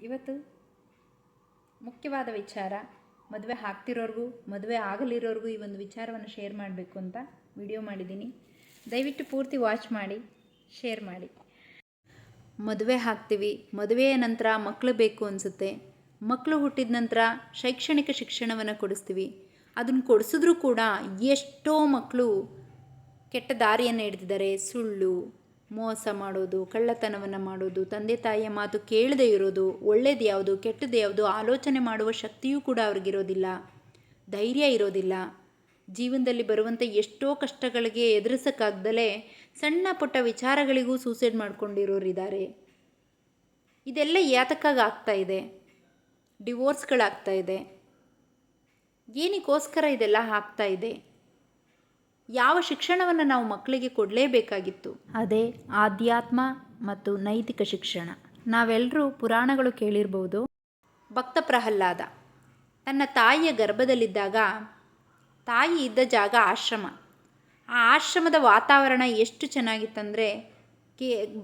ಇವತ್ತು ಮುಖ್ಯವಾದ ವಿಚಾರ, ಮದುವೆ ಆಗ್ತಿರೋರ್ಗೂ ಮದುವೆ ಆಗಲಿರೋರ್ಗೂ ಈ ಒಂದು ವಿಚಾರವನ್ನು ಶೇರ್ ಮಾಡಬೇಕು ಅಂತ ವಿಡಿಯೋ ಮಾಡಿದ್ದೀನಿ. ದಯವಿಟ್ಟು ಪೂರ್ತಿ ವಾಚ್ ಮಾಡಿ, ಶೇರ್ ಮಾಡಿ. ಮದುವೆ ಆಗ್ತೀವಿ, ಮದುವೆಯ ನಂತರ ಮಕ್ಕಳು ಬೇಕು ಅನಿಸುತ್ತೆ. ಮಕ್ಕಳು ಹುಟ್ಟಿದ ನಂತರ ಶೈಕ್ಷಣಿಕ ಶಿಕ್ಷಣವನ್ನು ಕೊಡಿಸ್ತೀವಿ. ಅದನ್ನು ಕೊಡಿಸಿದ್ರೂ ಕೂಡ ಎಷ್ಟೋ ಮಕ್ಕಳು ಕೆಟ್ಟ ದಾರಿಯನ್ನು ಹಿಡಿದಿದ್ದಾರೆ. ಸುಳ್ಳು, ಮೋಸ ಮಾಡೋದು, ಕಳ್ಳತನವನ್ನು ಮಾಡೋದು, ತಂದೆ ತಾಯಿಯ ಮಾತು ಕೇಳದೇ ಇರೋದು, ಒಳ್ಳೇದು ಯಾವುದು ಕೆಟ್ಟದ್ದು ಯಾವುದು ಆಲೋಚನೆ ಮಾಡುವ ಶಕ್ತಿಯೂ ಕೂಡ ಅವ್ರಿಗಿರೋದಿಲ್ಲ, ಧೈರ್ಯ ಇರೋದಿಲ್ಲ. ಜೀವನದಲ್ಲಿ ಬರುವಂಥ ಎಷ್ಟೋ ಕಷ್ಟಗಳಿಗೆ ಎದುರಿಸೋಕ್ಕಾಗ್ದಲೇ ಸಣ್ಣ ಪುಟ್ಟ ವಿಚಾರಗಳಿಗೂ ಸೂಸೈಡ್ ಮಾಡ್ಕೊಂಡಿರೋರಿದ್ದಾರೆ. ಇದೆಲ್ಲ ಯಾತಕ್ಕಾಗಿ ಆಗ್ತಾ ಇದೆ? ಡಿವೋರ್ಸ್ಗಳಾಗ್ತಾ ಇದೆ. ಏನಕ್ಕೋಸ್ಕರ ಇದೆಲ್ಲ ಆಗ್ತಾ ಇದೆ? ಯಾವ ಶಿಕ್ಷಣವನ್ನು ನಾವು ಮಕ್ಕಳಿಗೆ ಕೊಡಲೇಬೇಕಾಗಿತ್ತು? ಅದೇ ಆಧ್ಯಾತ್ಮ ಮತ್ತು ನೈತಿಕ ಶಿಕ್ಷಣ. ನಾವೆಲ್ಲರೂ ಪುರಾಣಗಳು ಕೇಳಿರ್ಬೋದು. ಭಕ್ತ ಪ್ರಹ್ಲಾದ ತನ್ನ ತಾಯಿಯ ಗರ್ಭದಲ್ಲಿದ್ದಾಗ, ತಾಯಿ ಇದ್ದ ಜಾಗ ಆಶ್ರಮ. ಆ ಆಶ್ರಮದ ವಾತಾವರಣ ಎಷ್ಟು ಚೆನ್ನಾಗಿತ್ತಂದರೆ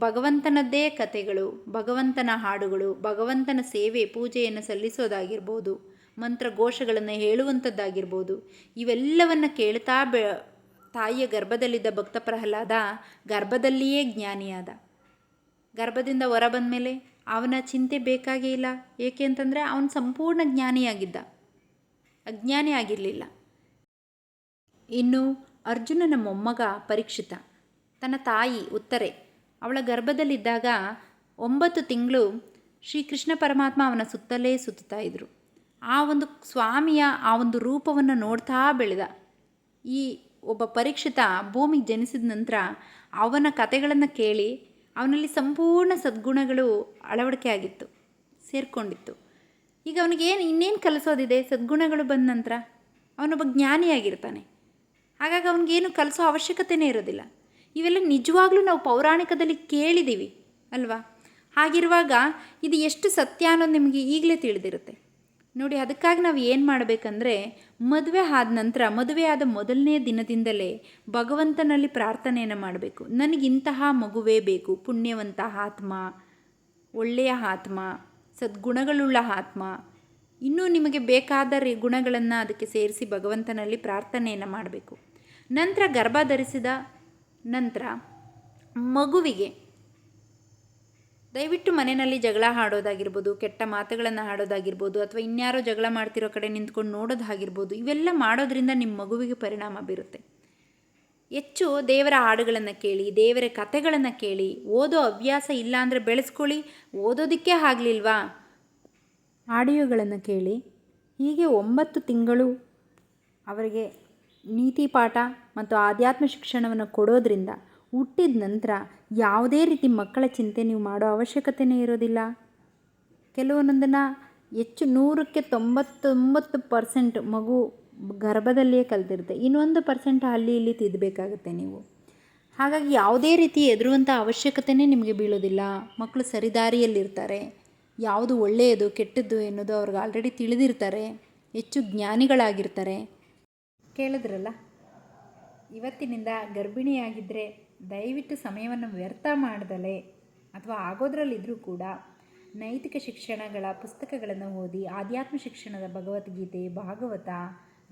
ಭಗವಂತನದ್ದೇ ಕಥೆಗಳು, ಭಗವಂತನ ಹಾಡುಗಳು, ಭಗವಂತನ ಸೇವೆ ಪೂಜೆಯನ್ನು ಸಲ್ಲಿಸೋದಾಗಿರ್ಬೋದು, ಮಂತ್ರಘೋಷಗಳನ್ನು ಹೇಳುವಂಥದ್ದಾಗಿರ್ಬೋದು. ಇವೆಲ್ಲವನ್ನು ಕೇಳ್ತಾ ತಾಯಿಯ ಗರ್ಭದಲ್ಲಿದ್ದ ಭಕ್ತ ಪ್ರಹ್ಲಾದ ಗರ್ಭದಲ್ಲಿಯೇ ಜ್ಞಾನಿಯಾದ. ಗರ್ಭದಿಂದ ಹೊರ ಬಂದ ಮೇಲೆ ಅವನ ಚಿಂತೆ ಬೇಕಾಗೇ ಇಲ್ಲ. ಏಕೆ ಅಂತಂದರೆ ಅವನು ಸಂಪೂರ್ಣ ಜ್ಞಾನಿಯಾಗಿದ್ದ, ಅಜ್ಞಾನಿ ಆಗಿರಲಿಲ್ಲ. ಇನ್ನು ಅರ್ಜುನನ ಮೊಮ್ಮಗ ಪರೀಕ್ಷಿತ, ತನ್ನ ತಾಯಿ ಉತ್ತರೆ ಅವಳ ಗರ್ಭದಲ್ಲಿದ್ದಾಗ 9 ತಿಂಗಳು ಶ್ರೀಕೃಷ್ಣ ಪರಮಾತ್ಮ ಅವನ ಸುತ್ತಲೇ ಸುತ್ತಾ ಇದ್ದರು. ಆ ಒಂದು ಸ್ವಾಮಿಯ ಆ ಒಂದು ರೂಪವನ್ನು ನೋಡ್ತಾ ಬೆಳೆದ. ಈ ಒಬ್ಬ ಪರೀಕ್ಷಿತ ಭೂಮಿಗೆ ಜನಿಸಿದ ನಂತರ ಅವನ ಕಥೆಗಳನ್ನು ಕೇಳಿ ಅವನಲ್ಲಿ ಸಂಪೂರ್ಣ ಸದ್ಗುಣಗಳು ಅಳವಡಿಕೆ ಆಗಿತ್ತು, ಸೇರಿಕೊಂಡಿತ್ತು. ಈಗ ಅವನಿಗೆ ಇನ್ನೇನು ಕಲಿಸೋದಿದೆ? ಸದ್ಗುಣಗಳು ಬಂದ ನಂತರ ಅವನೊಬ್ಬ ಜ್ಞಾನಿಯಾಗಿರ್ತಾನೆ. ಹಾಗಾಗಿ ಅವನಿಗೇನು ಕಲಿಸೋ ಅವಶ್ಯಕತೆಯೇ ಇರೋದಿಲ್ಲ. ಇವೆಲ್ಲ ನಿಜವಾಗ್ಲೂ ನಾವು ಪೌರಾಣಿಕದಲ್ಲಿ ಕೇಳಿದ್ದೀವಿ ಅಲ್ವಾ? ಹಾಗಿರುವಾಗ ಇದು ಎಷ್ಟು ಸತ್ಯ ಅನ್ನೋದು ನಿಮಗೆ ಈಗಲೇ ತಿಳಿದಿರುತ್ತೆ ನೋಡಿ. ಅದಕ್ಕಾಗಿ ನಾವು ಏನು ಮಾಡಬೇಕಂದ್ರೆ, ಮದುವೆ ಆದ ನಂತರ, ಮದುವೆ ಆದ ಮೊದಲನೇ ದಿನದಿಂದಲೇ ಭಗವಂತನಲ್ಲಿ ಪ್ರಾರ್ಥನೆಯನ್ನು ಮಾಡಬೇಕು. ನನಗಿಂತಹ ಮಗುವೇ ಬೇಕು, ಪುಣ್ಯವಂತ ಆತ್ಮ, ಒಳ್ಳೆಯ ಆತ್ಮ, ಸದ್ಗುಣಗಳುಳ್ಳ ಆತ್ಮ. ಇನ್ನೂ ನಿಮಗೆ ಬೇಕಾದ ಗುಣಗಳನ್ನು ಅದಕ್ಕೆ ಸೇರಿಸಿ ಭಗವಂತನಲ್ಲಿ ಪ್ರಾರ್ಥನೆಯನ್ನು ಮಾಡಬೇಕು. ನಂತರ ಗರ್ಭ ಧರಿಸಿದ ನಂತರ ಮಗುವಿಗೆ ದಯವಿಟ್ಟು ಮನೆಯಲ್ಲಿ ಜಗಳ ಆಡೋದಾಗಿರ್ಬೋದು, ಕೆಟ್ಟ ಮಾತುಗಳನ್ನು ಆಡೋದಾಗಿರ್ಬೋದು, ಅಥವಾ ಇನ್ಯಾರೋ ಜಗಳ ಮಾಡ್ತಿರೋ ಕಡೆ ನಿಂತ್ಕೊಂಡು ನೋಡೋದಾಗಿರ್ಬೋದು, ಇವೆಲ್ಲ ಮಾಡೋದ್ರಿಂದ ನಿಮ್ಮ ಮಗುವಿಗೆ ಪರಿಣಾಮ ಬೀರುತ್ತೆ. ಹೆಚ್ಚು ದೇವರ ಹಾಡುಗಳನ್ನು ಕೇಳಿ, ದೇವರ ಕಥೆಗಳನ್ನು ಕೇಳಿ. ಓದೋ ಅಭ್ಯಾಸ ಇಲ್ಲ ಅಂದರೆ ಬೆಳೆಸ್ಕೊಳ್ಳಿ. ಓದೋದಕ್ಕೆ ಆಗಲಿಲ್ವಾ, ಆಡಿಯೋಗಳನ್ನು ಕೇಳಿ. ಹೀಗೆ 9 ತಿಂಗಳು ಅವರಿಗೆ ನೀತಿ ಪಾಠ ಮತ್ತು ಆಧ್ಯಾತ್ಮ ಶಿಕ್ಷಣವನ್ನು ಕೊಡೋದ್ರಿಂದ ಹುಟ್ಟಿದ ನಂತರ ಯಾವುದೇ ರೀತಿ ಮಕ್ಕಳ ಚಿಂತೆ ನೀವು ಮಾಡೋ ಅವಶ್ಯಕತೆಯೇ ಇರೋದಿಲ್ಲ. ಕೆಲವೊಂದನ್ನು ಹೆಚ್ಚು 100ಕ್ಕೆ 99% ಮಗು ಗರ್ಭದಲ್ಲಿಯೇ ಕಲ್ತಿರುತ್ತೆ. ಇನ್ನೊಂದು % ಅಲ್ಲಿ ಇಲ್ಲಿ ತಿದ್ದಬೇಕಾಗುತ್ತೆ ನೀವು. ಹಾಗಾಗಿ ಯಾವುದೇ ರೀತಿ ಹೆದರುವಂಥ ಅವಶ್ಯಕತೆಯೇ ನಿಮಗೆ ಬೀಳೋದಿಲ್ಲ. ಮಕ್ಕಳು ಸರಿದಾರಿಯಲ್ಲಿರ್ತಾರೆ. ಯಾವುದು ಒಳ್ಳೆಯದು ಕೆಟ್ಟದ್ದು ಎನ್ನುವುದು ಅವ್ರಿಗೆ ಆಲ್ರೆಡಿ ತಿಳಿದಿರ್ತಾರೆ. ಹೆಚ್ಚು ಜ್ಞಾನಿಗಳಾಗಿರ್ತಾರೆ. ಕೇಳಿದ್ರಲ್ಲ, ಇವತ್ತಿನಿಂದ ಗರ್ಭಿಣಿಯಾಗಿದ್ದರೆ ದಯವಿಟ್ಟು ಸಮಯವನ್ನು ವ್ಯರ್ಥ ಮಾಡ್ದಲೇ, ಅಥವಾ ಆಗೋದ್ರಲ್ಲಿದ್ದರೂ ಕೂಡ ನೈತಿಕ ಶಿಕ್ಷಣಗಳ ಪುಸ್ತಕಗಳನ್ನು ಓದಿ, ಆಧ್ಯಾತ್ಮ ಶಿಕ್ಷಣದ ಭಗವದ್ಗೀತೆ, ಭಾಗವತ,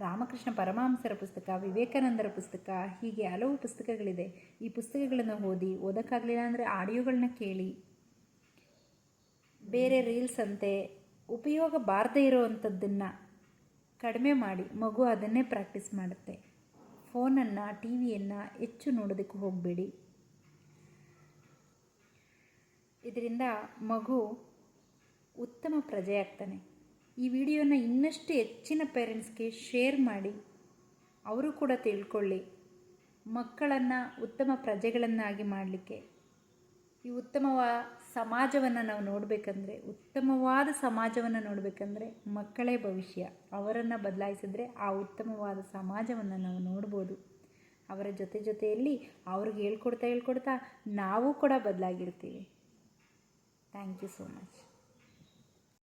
ರಾಮಕೃಷ್ಣ ಪರಮಹಂಸರ ಪುಸ್ತಕ, ವಿವೇಕಾನಂದರ ಪುಸ್ತಕ, ಹೀಗೆ ಹಲವು ಪುಸ್ತಕಗಳಿದೆ. ಈ ಪುಸ್ತಕಗಳನ್ನು ಓದೋಕ್ಕಾಗಲಿಲ್ಲ ಅಂದರೆ ಆಡಿಯೋಗಳನ್ನ ಕೇಳಿ. ಬೇರೆ ರೀಲ್ಸ್ ಅಂತೆ ಉಪಯೋಗ ಬಾರದೇ ಇರೋವಂಥದ್ದನ್ನು ಕಡಿಮೆ ಮಾಡಿ. ಮಗು ಅದನ್ನೇ ಪ್ರಾಕ್ಟೀಸ್ ಮಾಡುತ್ತೆ. ಫೋನನ್ನು, ಟಿ ವಿಯನ್ನು ಹೆಚ್ಚು ನೋಡೋದಕ್ಕೆ ಹೋಗಬೇಡಿ. ಇದರಿಂದ ಮಗು ಉತ್ತಮ ಪ್ರಜೆ ಆಗ್ತಾನೆ. ಈ ವಿಡಿಯೋನ ಇನ್ನಷ್ಟು ಹೆಚ್ಚಿನ ಪೇರೆಂಟ್ಸ್ಗೆ ಶೇರ್ ಮಾಡಿ, ಅವರು ಕೂಡ ತಿಳ್ಕೊಳ್ಳಿ. ಮಕ್ಕಳನ್ನು ಉತ್ತಮ ಪ್ರಜೆಗಳನ್ನಾಗಿ ಮಾಡಲಿಕ್ಕೆ, ಈ ಉತ್ತಮವಾದ ಸಮಾಜವನ್ನು ನಾವು ನೋಡಬೇಕಂದ್ರೆ, ಉತ್ತಮವಾದ ಸಮಾಜವನ್ನು ನೋಡಬೇಕಂದ್ರೆ ಮಕ್ಕಳೇ ಭವಿಷ್ಯ. ಅವರನ್ನು ಬದಲಾಯಿಸಿದ್ರೆ ಆ ಉತ್ತಮವಾದ ಸಮಾಜವನ್ನು ನಾವು ನೋಡ್ಬೋದು. ಅವರ ಜೊತೆಯಲ್ಲಿ ಅವ್ರಿಗೆ ಹೇಳ್ಕೊಡ್ತಾ ನಾವು ಕೂಡ ಬದಲಾಗಿರ್ತೀವಿ. Thank you so much.